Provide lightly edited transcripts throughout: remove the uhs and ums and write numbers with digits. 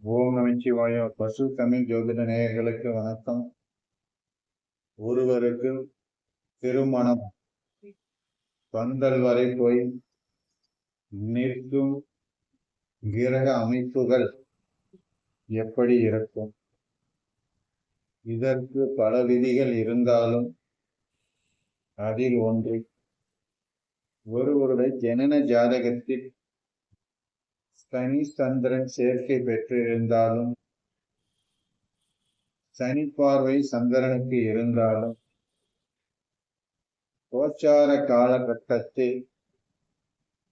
ஓம் நமச்சிவாய. பசு தமிழ் ஜோதிட நேயர்களுக்கு வணக்கம். ஒருவருக்கு திருமணம் பந்தல் வரை போய் நிற்கும் கிரக அமைப்புகள் எப்படி இருக்கும்? இதற்கு பல விதிகள் இருந்தாலும் அதில் ஒன்று, ஒருவருடைய ஜனன ஜாதகத்தில் சனி சந்திரன் சேர்க்கை பெற்றிருந்தாலும், சனி பார்வை சந்திரனுக்கு இருந்தாலும், கோச்சார காலகட்டத்தில்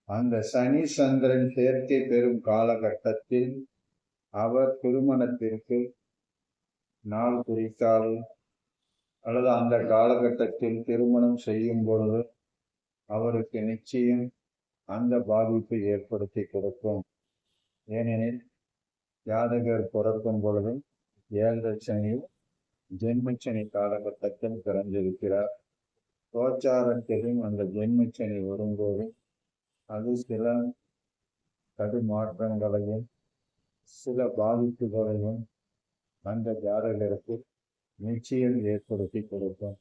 அந்த சனி சந்திரன் சேர்க்கை பெறும் காலகட்டத்தில் அவர் திருமணத்திற்கு நாள் குறித்தாலும் அல்லது அந்த காலகட்டத்தில் திருமணம் செய்யும் பொழுது அவருக்கு நிச்சயம் அந்த பாதிப்பை ஏற்படுத்தி கொடுக்கும். ஏனெனில் ஜாதகர் பிறக்கும் பொழுது 7 சனி ஜென்மச்சனி காலகட்டத்தில் பிறந்திருக்கிறார். கோச்சாரத்திலும் அந்த ஜென்மச்சனி வரும்போது அது சில தடுமாற்றங்களையும் சில பாதிப்புகளையும் அந்த ஜாதகருக்கு நிச்சயம் ஏற்படுத்தி கொடுக்கும்.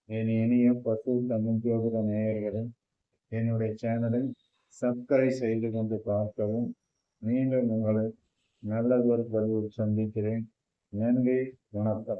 என் இனிய பசு தமிழ் ஜோதிட நேயர்களும் என்னுடைய சேனலை சப்ஸ்கிரைப் செய்து கொண்டு பார்க்கவும். மீண்டும் உங்களை நல்லதொரு பதிவில் சந்திக்கிறேன். நன்றி, வணக்கம்.